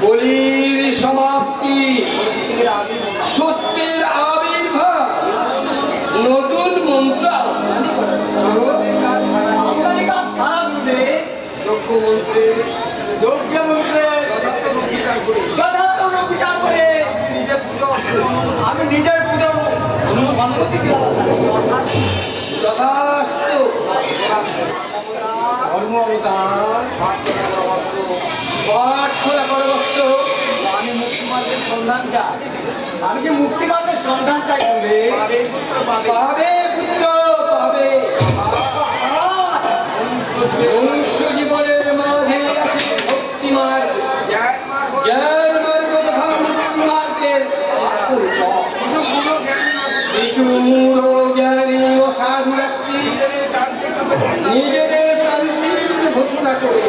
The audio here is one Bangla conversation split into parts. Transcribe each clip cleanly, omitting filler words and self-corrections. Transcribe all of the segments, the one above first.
বলির সমাপ্তি, সত্যের আবির্ভাব, নতুন মন্ত্র, আমি নিজের পুজোর অনুমতি দিলাম। ধর্ম অবতার প্রার্থনা করো বৎস। আমি মুক্তিমার্গের সন্ধান চাই। আমি যে মুক্তিমার্গের সন্ধান চাই বলে পাবে পুত্র পাবে। মনুষ্য জীবনের মাঝে আছে ভক্তিমার্গ, জ্ঞান মার্গ তথা মুক্তি মার্গের আসল পথ। কিছু মূঢ় জ্ঞানী অসাধু ব্যক্তি নিজেদের তান্ত্রিক ঘোষণা করে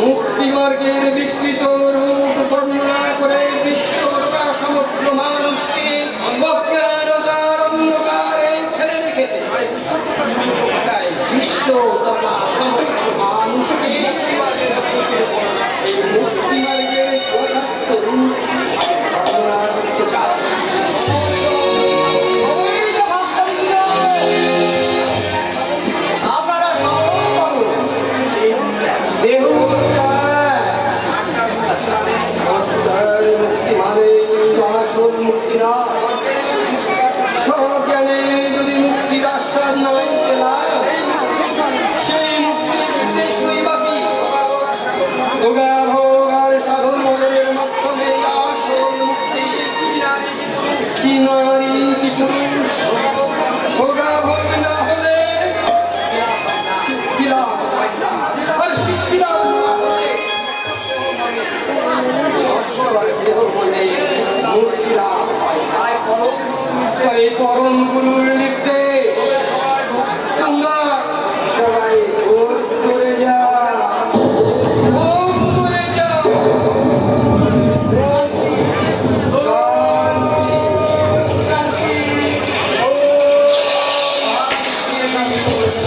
মুক্তি মার্গের বিকৃত রূপ বর্ণনা করে বিশ্ব তথা সমগ্র মানুষকে অজ্ঞানতার অন্ধকারে ফেলে রেখেছে। তাই বিশ্ব তথা সমগ্র মানুষকে এই মুক্তি মার্গের যথার্থ রূপ বর্ণনা করতে চায়। আপনারা স্মরণ করুন, দেহ মুক্তি মানে আসল মুক্তি না। সজ্ঞানে যদি মুক্তির আশ্বাস নয় পেলাম, সেই মুক্তির উদ্দেশ্যই বাকি ভোগা ভোগ আর সাধন মনের মাধ্যমে আসল মুক্তি। কি নারী কি পুরুষ ভোগা ভোগ না হলে সিদ্ধি লাভ হয় না, আর সিদ্ধি লাভ না হলে দেহ মনে মুক্তি লাভ হয় না। তাই পরম গুরুর নির্দেশ তোমরা সবাই ভোগ করে যাও, ভোগ করে যাও।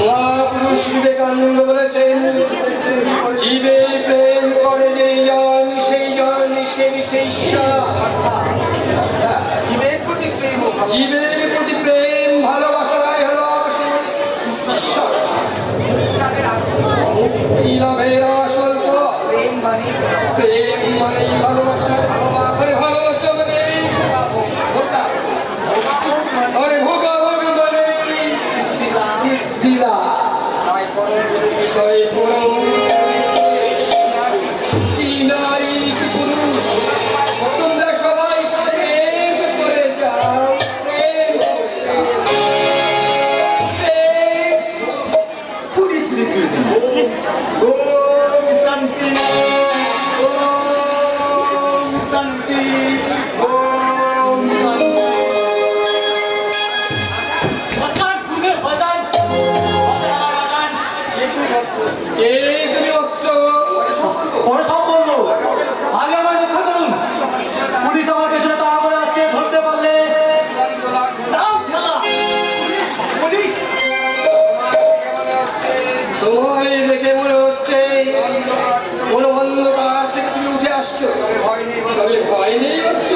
মহাপুরুষ বিবেকানন্দ বলেছেন, জীবে প্রেম করে যেই জন সেই জন সে মিছে ঈশ্বর। জীবের প্রতি প্রেম ভালোবাসাই হলো আসল ঈশ্বর। মুক্তি লাভের আসল পথ প্রেম মানেই ভালোবাসা। আরে ভালোবাসা মানেই ভোগা, আরে ভোগা ভোগ মানেই সিদ্ধি লাভ। তাই পরম কি নারী কি পুরুষ তোমরা সবাই প্রেম করে যাও, প্রেম করে যাও। তুলি তুলি তুলি ওম শান্তি, ওম শান্তি, ওম শান্তি। বাজান খুলে বাজান, বাজান কে তুমি বৎস? পরে সব বলবো, আগে আমার রক্ষা করুন। পুলিশ আমার পেছনে তাড়া করে আসছে, ধরতে পারলে দাও ঠেলা। পুলিশ তোমায় দেখে মনে হচ্ছে কোনো অন্ধকার থেকে তুমি উঠে আসছো। তবে ভয় নেই বৎস।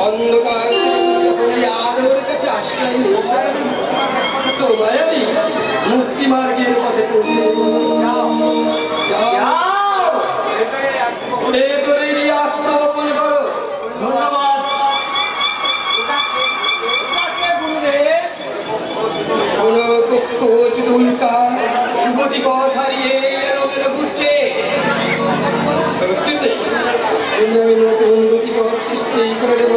অন্ধকার যখন এই আলোর কাছে আশ্রয় নিয়েছে, তোমায় আমি মুক্তি মার্গের পথে পৌঁছে দেব। যাও। এ করে নিয়ে আত্মগোপন করো। ধন্যবাদ গুরুদেব। কোন পক্ষ চুলকা গতি পথ হারিয়ে এলোমেলো ঘুরছে। আমি নতুন গতিপথ সৃষ্টি করে দেব।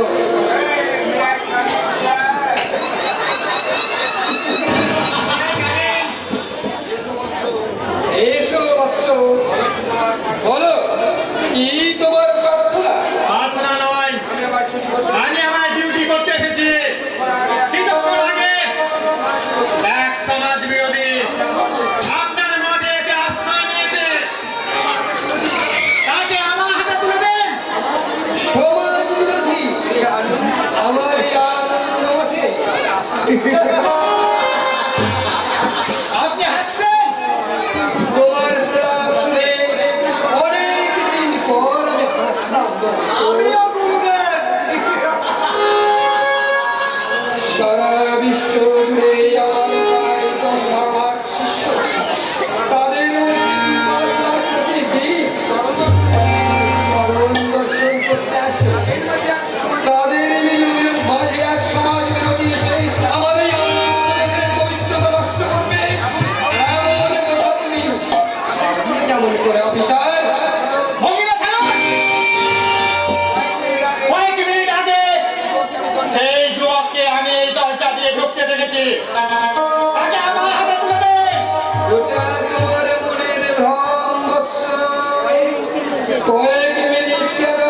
এসো বৎস, বলো কি তোমার প্রার্থনা? প্রার্থনা নয়, আমি আমার ডিউটি করতে এসেছি। কিছুক্ষণ আগে এক সমাজ বিরোধী আপনার মঠে এসে আশ্রয় নিয়েছে, তাকে আমার হাতে তুলে দেন। সমাজ বিরোধী আমার এই আনন্দ মঠে? আপনি হাসছেন? তোমার প্রলাপ শুনে অনেক দিন পর আমি হাসলাম। আমিও গুরুদেব। সারা বিশ্ব জুড়ে আমার প্রায় 10-12 শিষ্য, তাদের মধ্যে 2-5 লাখ প্রতিদিন শরণ দর্শন করতে আসে। তাদের মাঝে এক সমাজ বিরোধী এসে আমার এই আনন্দের পবিত্রতা নষ্ট করবে, এমন কথা তুমি কেমন করে অফিসার? ভঙ্গিমা ছাড়ুন। কয়েক মিনিট আগে সেই যুবককে আমি এই দরজা দিয়ে ঢুকতে দেখেছি, তাকে আমার হাতে তুলে দেন। ওটা তোমার মনের ভ্রম বৎস। কয়েক মিনিট কেন,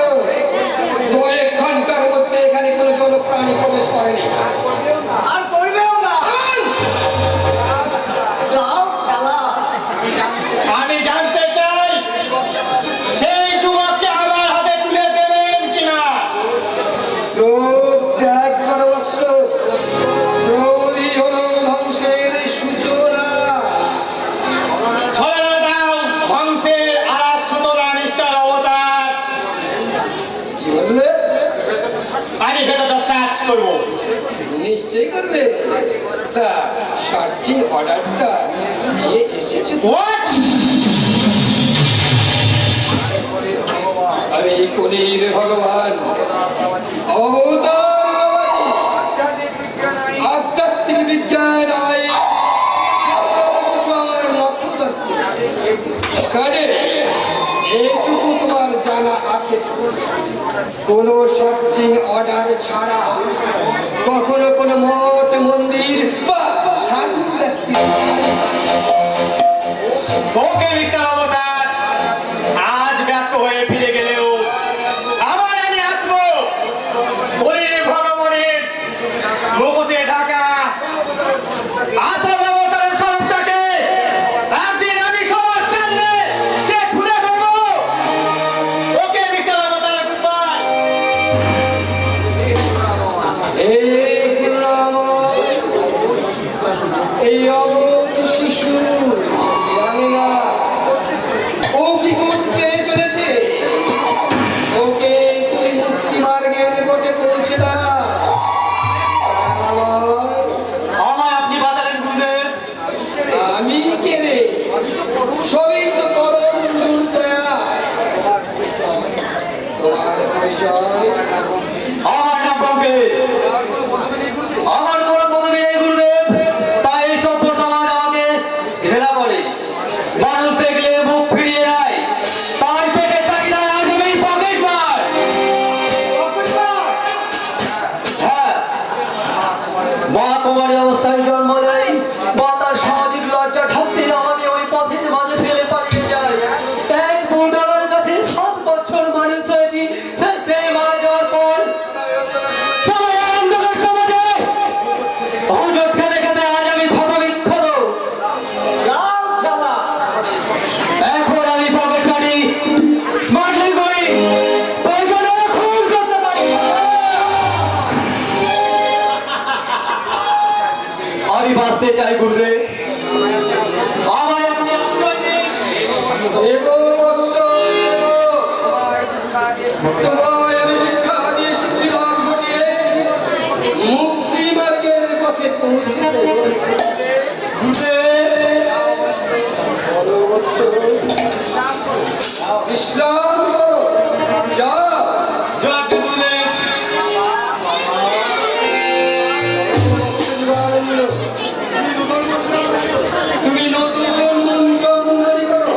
কয়েক ঘন্টার মধ্যে এখানে কোনো জলপ্রাণী প্রবেশ করেনি। আর করবেও না। দাও খেলা। আমি জানতে চাই সেই যুবককে আমার হাতে তুলে দেবেন কিনা। ক্রোধ ত্যাগ করো বৎস। ক্রোধই হলো ধ্বংসের সূচনা। ছলনা দাও ধ্বংসের আর এক সুতরা নিষ্ঠার অবতার। কি বললে? আমি ভেতরটা সার্চ করবো। নিশ্চয়ই করবে। তা সার্চিং অর্ডারটা নিয়ে এসেছে তো? হোয়াট? আমি কলির ভগবান অবতার আধ্যাত্মিক বিজ্ঞান আই আমার মতদর্শ। কাজে এইটুকু তোমার জানা আছে, কোনো সার্চিং অর্ডার ছাড়া কখনো কোনো মঠ মন্দির বা সাধু ব্যক্তি ওকে মিস্টার অবতার, আজ ব্যর্থ হয়ে ফিরে গেলেও আবার আমি আসবো। হরির ভগবানের মুখোশে ঢাকা আসল অবতারের স্বরূপটাকে একদিন আমি সবার সামনে দিয়ে খুলে ধরবো। ওকে মিস্টার অবতার, গুড বাই। এই করুণাময়, এই অবধ শিশু জানে না ও কি করতে চলেছে। ওকে তুমি মুক্তি মার্গের পথে পৌঁছে দাও। আমায় আপনি বাঁচালেন গুরুদেব। আমি কে রে? সবই তো পরম গুরুর দয়া। তোমার পরিচয়? আমার নাম পঙ্কজ। আমার কোনো পদবী নেই গুরুদেব, তাই এই সভ্য সমাজ আমাকে ঘৃণা করে। মানুষ দেখলে মুখ ফিরিয়ে নেয়, তাই পেটের তাগিদায় আজ আমি পকেট মার। হ্যাঁ, মা কুমারী অবস্থায় জন্ম দেয়, মা তার সামাজিক লজ্জা ঢাকতে আমাকে ওই পথের মাঝে ফেলে পালিয়ে যায়। এক বুড়ার কাছে 7 বছর মানুষ হয়েছি, সে মারা যাওয়ার পর সবাই আনন্দকর সমাজে অজট খেতে খেতে আজ আমি ক্ষতবিক্ষত। এখন আমি পকেট কাটি, মার্কেট করি, পয়সা নিয়ে খুন করতে পারি। আমি বাঁচতে চাই গুরুদেব, আমায় আপনি আশ্রয় দিন। এগো বৎস, এগো। তোমায় আমি দীক্ষা দিয়ে সিদ্ধি লাভ ঘটিয়ে মুক্তি মার্গের পথে পৌঁছে দেব। বলো বৎস, বিশ্রাম করো, যাও। জয় গুরুদেব। তুমি নতুন মন্ত্র আমদানি করো।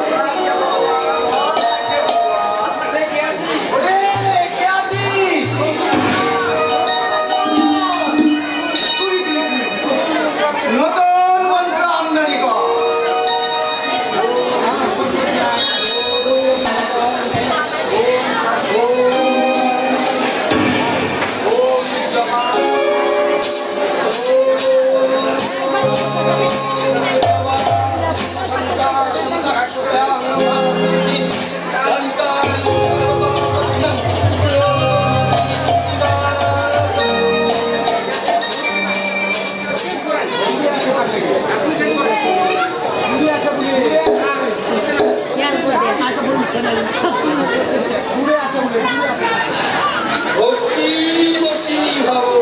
ভক্তিমতী ভব।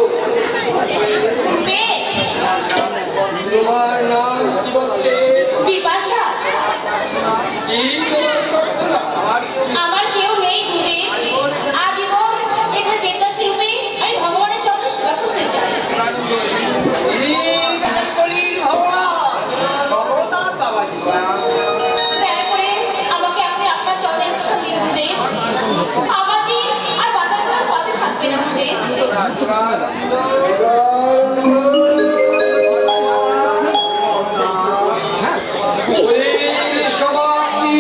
কে? তোমার নাম কি বলছে? বিপাশা। কি তোমার প্রার্থনা? আমার কেউ নেই গুরুদেব, আজীবন এখানে দেবদাসী রূপে আমি ভগবানের চরণে সেবা করতে চাই। দয়া করে আমাকে আপনি আপনার চরণে স্থান দিন গুরুদেব। আমার যে আর বাজার করার পথে থাকবে না গুরুদেব। ওরে সমাপ্তি।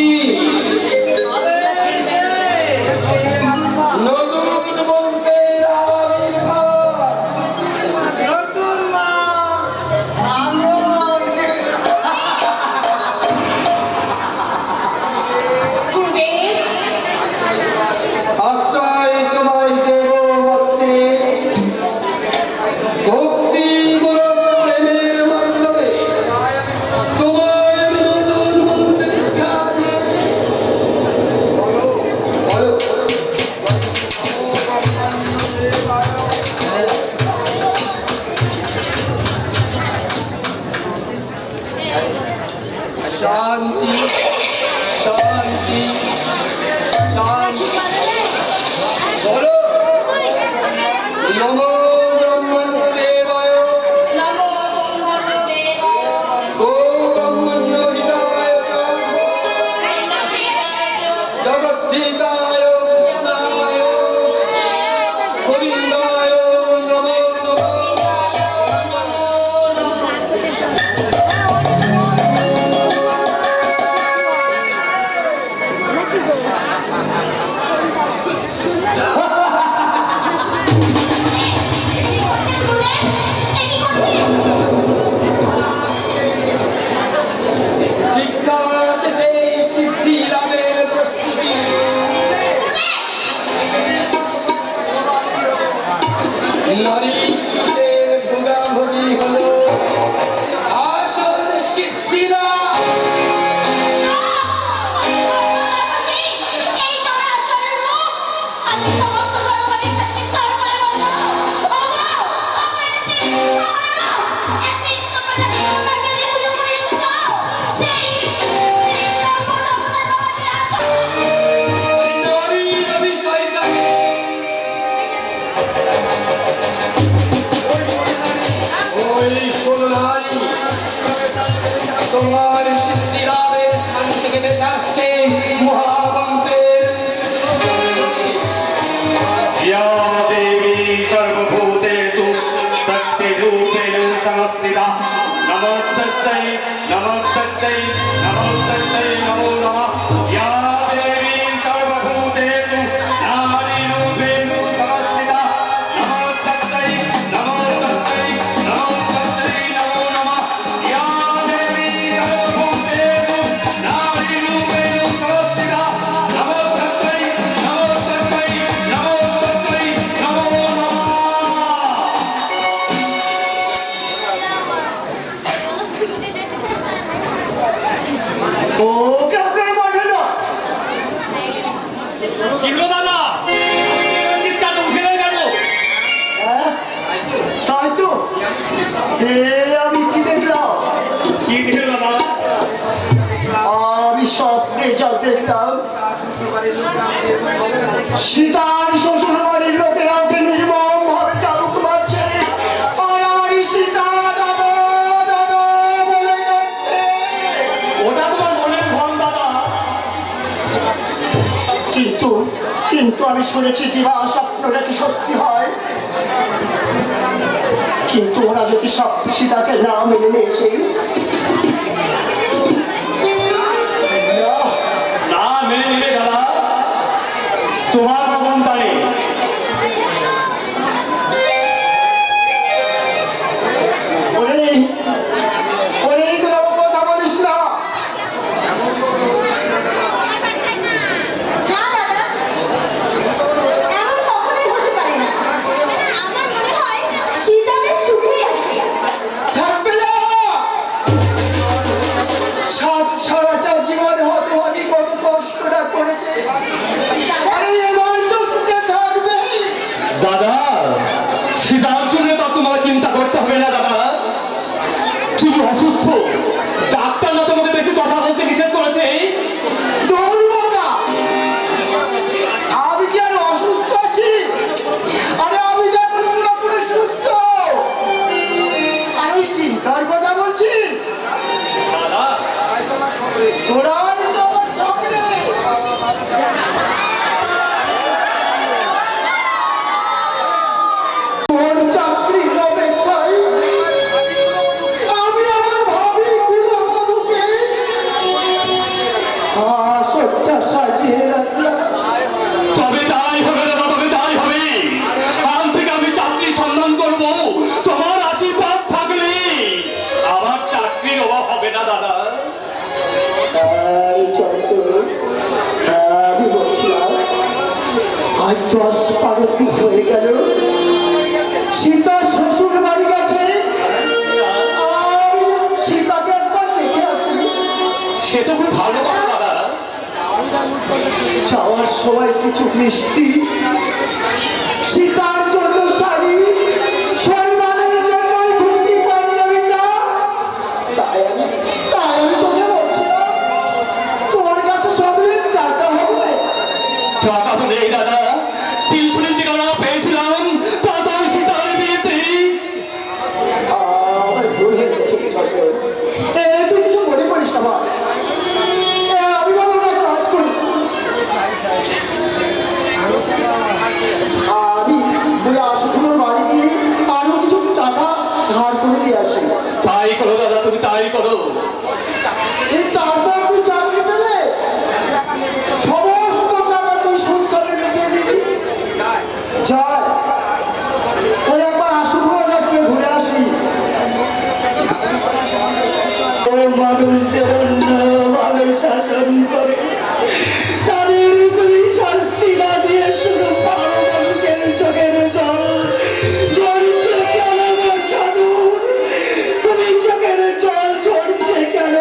নতুন মন্ত্রের আবির্ভাব। গুরুদেব, আশ্রয় তোমায় দেব বৎসে। ভক্তিমূলক প্রেমের মাধ্যমে তোমার নতুন মন্ত্র দীক্ষা দিয়ে বলো। শান্তি শান্তি শান্তি। বলো নমো ব্রহ্মণ্যদেবায় নমো ব্রহ্মদেবায়, ও ব্রহ্মণ্য হৃদয় জগদ্ধিতায় কৃষ্ণায় গোবিন্দায় নমো নমঃ। দীক্ষা শেষে সিদ্ধি লাভের প্রস্তুতি। নারী পুরুষের ভোগাভোগি হলো আসল সিদ্ধি লাভ। এই তোমার আসল রূপ, আমি সমস্ত জনগণের কাছে তর্পণে বলবো। ওগো, একদিন তোমরা যাকে তোমাকে পুজো করে এসেছো, সেই নারী অভিষয়িতাকে ওই কোন নারী তোমার সিদ্ধি লাভের স্থান থেকে বেঁচে আসছে মহামন্ত্রের। या देवी सर्वभूतेषु शक्तिरूपेण संस्थिता नमोस्तस्यै नमोस्तस्यै नमोस्तस्यै नमो नमः या देवी सर्वभूतेषु नारीरूपेण संस्थिता नमोस्तस्यै नमोस्तस्यै नमोस्तस्यै नमो नमः या देवी सर्वभूतेषु नारीरूपेण संस्थिता नमोस्तस्यै नमोस्तस्यै नमोस्तस्यै नमो नमः। ও কেউ করে বলে না। কি হলো দাদা? চিৎকার তো উঠে গেল। হ্যাঁ? তাই তো এ আমি কি দেখলাম? কি হলো দাদা? আমি স্বপ্নে যা দেখলাম সীতার শ্বশুর বাড়ির লোকেরা ওকে নির্মম ভাবে চালুক মারছে আর আমার সীতা দাদা দাদা বলে যাচ্ছে। ওটা তোমার মনের ভ্রম দাদা। কিন্তু কিন্তু আমি শুনেছি দিবা স্বপ্ন নাকি সত্যি হয়। কিন্তু ওরা যদি সব সীতাকে না মেনে নিয়েছে না মেনে নিলে দাদা তোমার মমতা নেই। ওরে ওরে এইগুলো কথা বলিস না। না দাদা, এমন কখনোই হতে পারে না। আমার মনে হয় সীতা বেশ সুখেই আছে। থাকবে না। সারাটা জীবন হতে হতে কত কষ্টটা করেছে আজ 10-12 দিন হয়ে গেল সীতা শ্বশুর বাড়ি গেছে। সীতাকে একবার দেখে আসি। সে তো খুব ভালো কথা দাদা। যাওয়ার সময় কিছু মিষ্টি, সীতার জন্য শাড়ি, শৈবালের জন্য ধুতি পাঞ্জাবিটা। তাই আমি তোকে বলছিলাম তোর কাছে সব টাকা হবে। টাকা তো নেই দাদা, টিউশনের ঠিকানা পেয়েছিলাম দাদা সীতার বিয়েতে। আমার ভুল হয়ে গেছে ছোট্ট। তুই কিছু মনে করিস না ভাই। আমি বাবা কাজ করি। আমি ওই আশুগুলোর বাড়ি গিয়ে আরো কিছু টাকা ধার করে দিয়ে আসি। তাই করো দাদা, তুমি তাই করো। তারপর তুই চাকরি পেলে সমস্ত টাকা তুই সুদ করে মিটিয়ে দিবি। যাই ওই একবার আশুগুলোর কাছ থেকে ঘুরে আসি। মানুষদের মানুষ শাসন করে, তাদের তুমি শাস্তি না দিয়ে শুধু ভালো মানুষের চোখের জল ঝরছে কেন? তুমি চোখের জল ঝরছে কেন?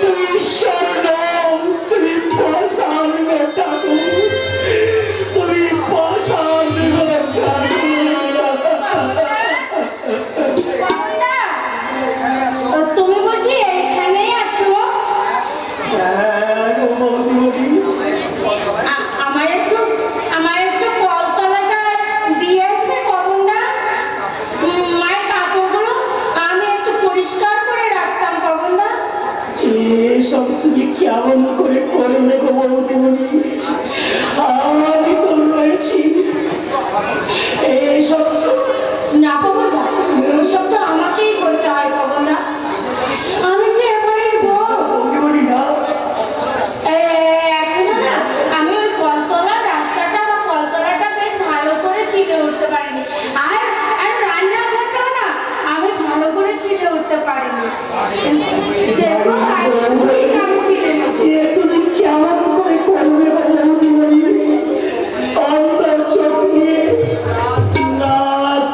তুমি ঈশ্বর নও, তুমি পাষাণ গো ঠাকুর, তুমি পাষাণ গো ঠাকুর। তুমি বুঝি এইখানেই আছো? আমায় একটু কলতলাটা দিয়ে আসবে পবনদা। মায়ের কাপড়গুলো আমি একটু পরিষ্কার করে রাখতাম পবনদা। এসব তুমি কেমন করে করলে গো বৌদিমণি? আমি তো রয়েছি। এসব না পবনদা, এসব তো আমাকেই করতে হয় পবনদা। আমি যে এবারে বৌদিমণি না, এখনো না আমি ওই কলতলার রাস্তাটা বা কলতলাটা বেশ ভালো করে চিনে উঠতে পারিনি। আর রান্নাঘরটাও না আমি ভালো করে চিনে উঠতে পারিনি। যেগুলো আমি চিনে নিই। তুমি কেমন করে করবে গো বৌদিমণি? অন্তর চোখ নিয়ে না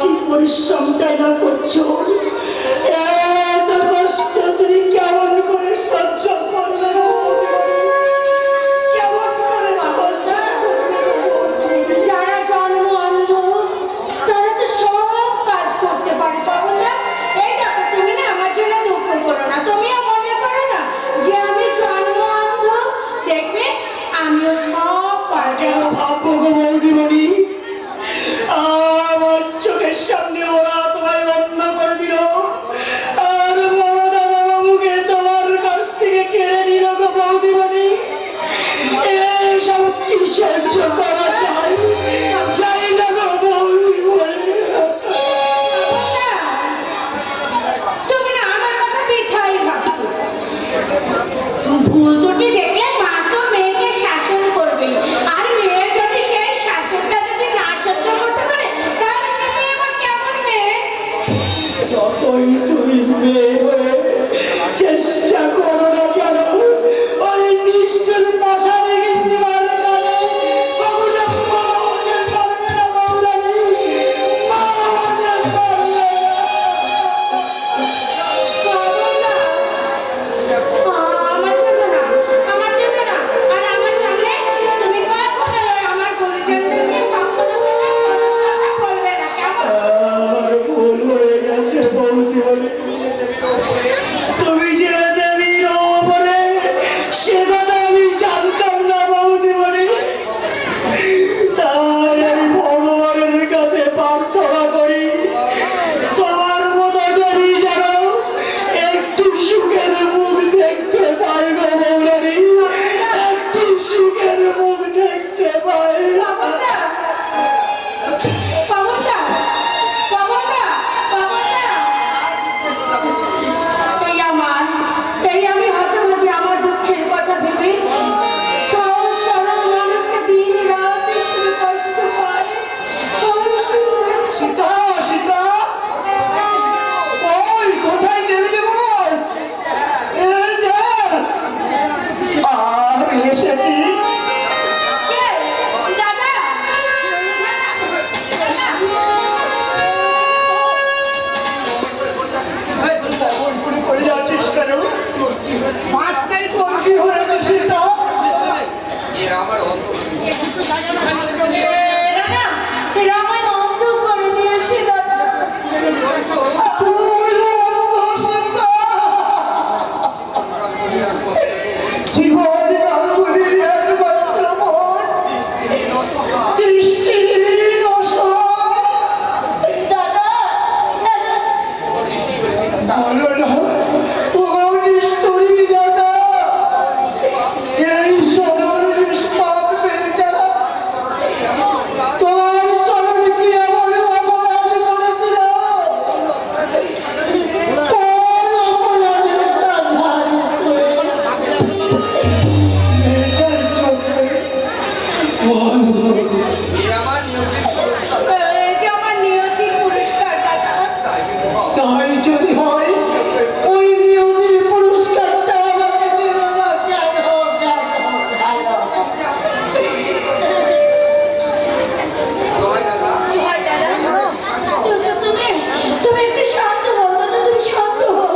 কি পরিশ্রমটাই না করছো? এত কষ্ট তুমি কেমন করে সহ্য করবে গো বৌদিমণি? কেমন করে সহ্য করবে গো বৌদিমণি? যারা জন্ম অন্ধ তারা তো সব কাজ করতে পারে পবনদা। এই দেখো তুমি না আমার জন্য দুঃখ করো না, তুমিও মনে করো না যে আমি জন্ম অন্ধ। দেখবে আমিও সব পারবো। কেন ভাববো গো বৌদিমণি? আমার চোখের সামনে ওরা তোমায় অন্য করে দিল, আর বড় দাদা বাবুকে তোমার কাছ থেকে কেড়ে নিল গো বৌদিমণি। এসব কি সহ্য করা যায়? যাই না গো বৌদিমণি। তুমি না আমার কথা বৃথাই ভাবছো। ভুল ত্রুটি দেখলে মা তো মেয়েকে শাসন করবে, আর মেয়ে যদি সেই শাসনটা যদি না সহ্য করতে পারে তাহলে সে মেয়ে আবার কেমন মেয়ে? যতই তুমি মেয়ে হয়ে চেষ্টা করো না কেন, ওই নিষ্ঠুর পাশানে কিন্তু পারবে না। বাবুরা পারবে না বাবুরানি, পারবে না। আমার জন্য না, আর আমার সামনে তুমি কখনোই আমার গুরুজনদেরকে কখনো বলবে না, কেমন? আমার ভুল হয়ে গেছে বৌদিমণি। তুমি যে দেবীর ওপরে সে কথা আমি জানতাম না বৌদিমণি। তাই আমি ভগবানের কাছে প্রার্থনা করি তোমার মতো দেবী যেন একটু সুখের মুখ দেখতে পাই গো বৌরানী, একটু সুখের মুখ দেখতে পাই। পবনদা, পবনদা, পবনদা, পবনদা। এই আমি হতভাগী আমার দুঃখের কথা ভেবে সহজ সরল মানুষকে দিন রাত শুধু কষ্ট পায়। সীতা, সীতা, ওই কোথায় গেলি রে বল? এই দেখ, আমি এসেছি। কে? দাদা, কি হয়েছে সীতা? এরা না, এরা আমায় অন্ধ করে দিয়েছে দাদা। তুই অন্ধ সীতা? জীবনে আঙ্গুলির একমাত্র বোন, দৃষ্টিহীন অসহায়। দাদা, দাদা, ভালো না, ও নিষ্ঠুরী দাদা। এই সরল নিষ্পাপ মেয়েটা তোমার চরণে কি এমন অপরাধ করেছিল? কোন অপরাধের সাজা দিতে? মেয়েটার চোখে অন্ধ। এই যে আমার নিয়তির পুরস্কার দাদা। তাই যদি হয় ওই নিয়তির পুরস্কারটা আমাকে দিল না কেন? হয় দাদা, তুমি একটু শান্ত হও দাদা, তুমি শান্ত হও।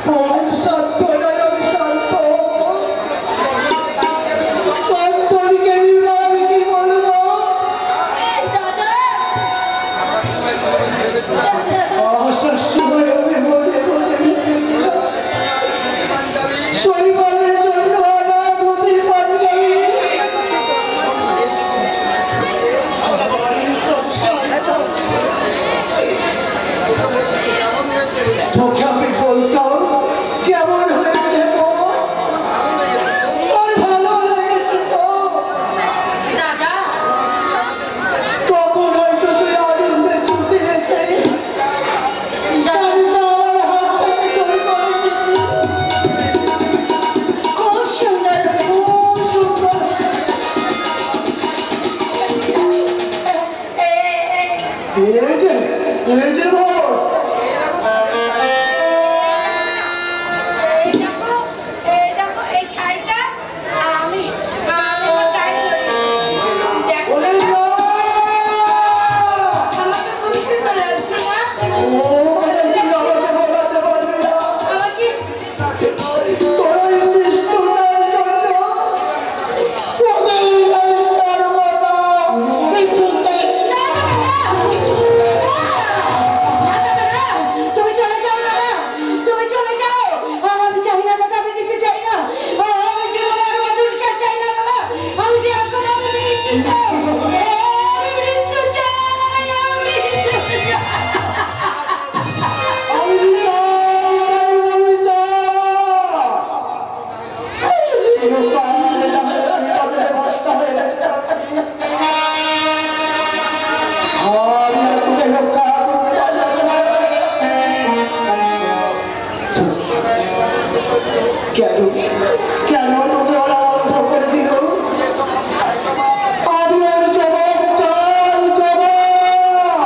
কোন শান্ত নয়, আমি শান্ত হবো? শান্তকে আমি কি বলবো? দাদা, আসার সময় আমি মনে মনে ভেবেছিলাম শৈবালের জন্য অনাথ হতে পারি। তোকে আমি বলতাম কেমন হয়েছে বোন? তোর ভালো লেগেছে তো? দাদা, তখন হয়তো তুই আনন্দে ছুটে এসে শাড়িটা আমার হাত থেকে চুরি করে দিবি। খুব সুন্দর, খুব সুন্দর। এই যে বোন, এই দেখো, এই শাড়িটা আমি আমার গায়ে জড়িয়েছি। দেখো বলে দাদা, যা। আমাকে খুব সুন্দর লাগছে না? ও বলে তুই আমাকে বলাতে পারবি না। আমার কি তোরা এই নিষ্ঠুরের জন্য তোদের গায়ে ছাড়বো না। নিষ্ঠুরদের তুমি চলে যাও দাদা, তুমি চলে যাও। আমি চাই না দাদা, আমি কিছু চাই না। আমি জীবনে আর মধুর চাই না দাদা। আমি যে এখন আমি মৃত্যু চাই। আমি মৃত্যু চাই, আমি মৃত্যু চাই। কেন তোকে ওরা অন্ধ করে দিল? আমি ওর জবাব চাই, জবাব।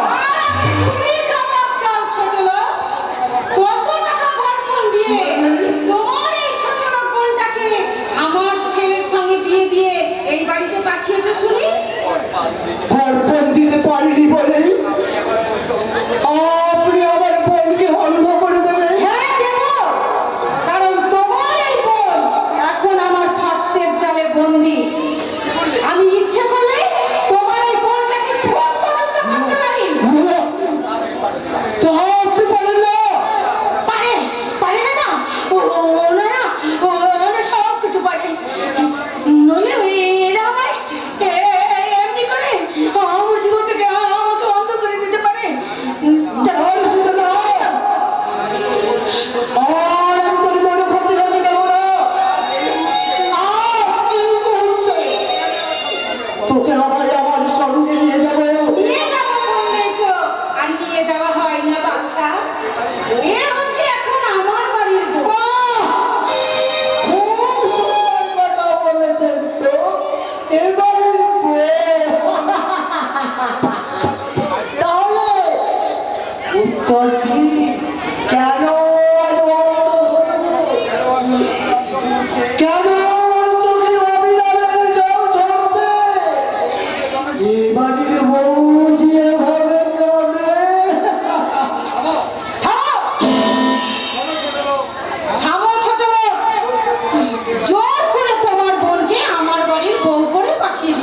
তুমি জবাব দাও ছোট লোক। কত টাকা বর্পণ দিয়ে তোমার এই ছোট লোক বোনটাকে আমার ছেলের সঙ্গে বিয়ে দিয়ে এই বাড়িতে পাঠিয়েছো শুনি? বর্পণ দিতে পারিনি বলে আপনি আমার বোনকে অন্ধ করে দেবেন? হ্যাঁ দেব, কারণ তোমার এই বোন এখন আমার স্বার্থের জালে বন্দী। আমি ইচ্ছে করলে তোমার এই বোনটাকে খুন পর্যন্ত করতে পারি। তা আপনি বলেন না? পারে, পারে না না? ওনারা সব কিছু পারে। নইলে এরা আমায় এমনি করে আমার জীবনটাকে আমাকে অন্ধ করে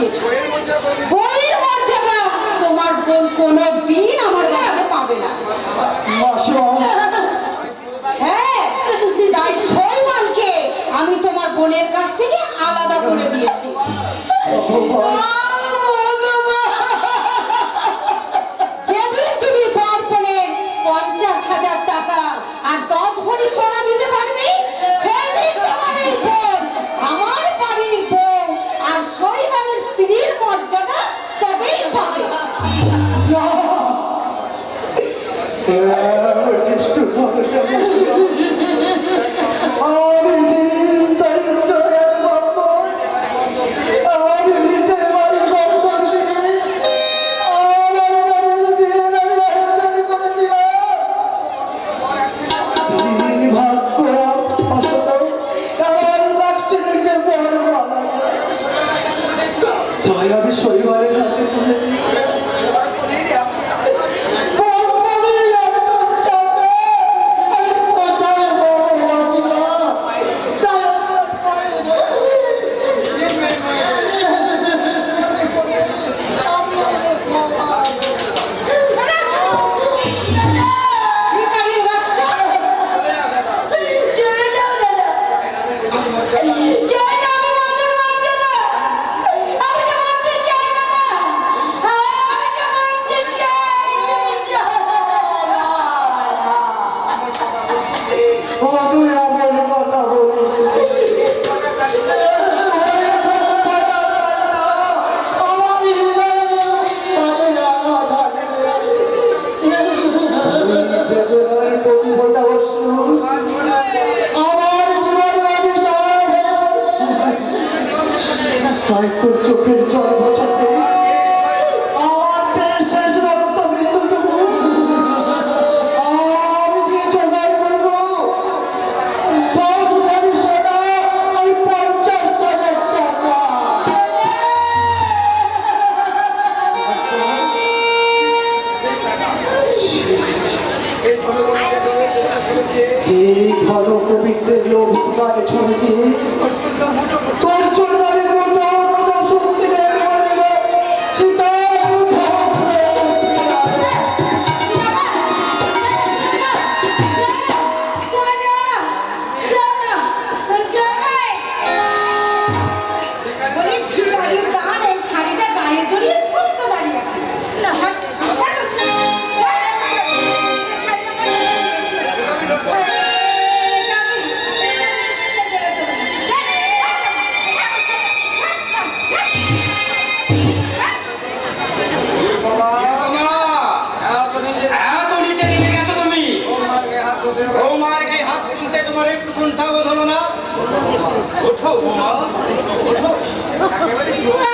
দিয়েছে। বইয়ের মর্যাদা তোমার বোন কোনোদিন আমার কাছে পাবে না। হ্যাঁ, তাই শৈবালকে আমি তোমার বোনের কাছ থেকে আলাদা করে দিয়েছি। যেদিন তুমি বর বোনের 50,000 টাকা আর 10 ভরি সোনা দিতে পারবে, সেদিন তোমার এই বোন আমার বাড়ির বউ আর শৈবালের স্ত্রীর মর্যাদা তবেই পাবে। তাই আমি শৈবালের হাতে তুলে দিই। ভিখারির বাচ্চা, চলে যাও দাদা। চাই না, আমি মদের বাচ্চা না। আমি তো মরতে চাই না, না। আমি তো মরতে চাই না। তুই আমার কথা বলিস। তোর চোখের জল বোঝাতে আমার শেষ রক্ত বিন্দুটুকু আমি দিয়ে জোগাড় করবো 10 ভরি সোনা আর 50,000 টাকা। এই ঘন পবিত্রের লোভিকার ছবি দিয়ে তোর জন্য আমি মতো শক্তি নেই বলবো সীতার চলে যাও না, যাও না, যাও না। বলি, ভিখারির দান এই শাড়িটা গায়ে জড়িয়ে খুব তো দাঁড়িয়ে আছে। না, হাট, হাট হচ্ছে না। এত নিচে নেমে গেছো তুমি? বৌমার গায়ে হাত তুলতে তোমার একটু কুণ্ঠাবোধ হলো না? ওঠো বৌমা, ওঠো। আ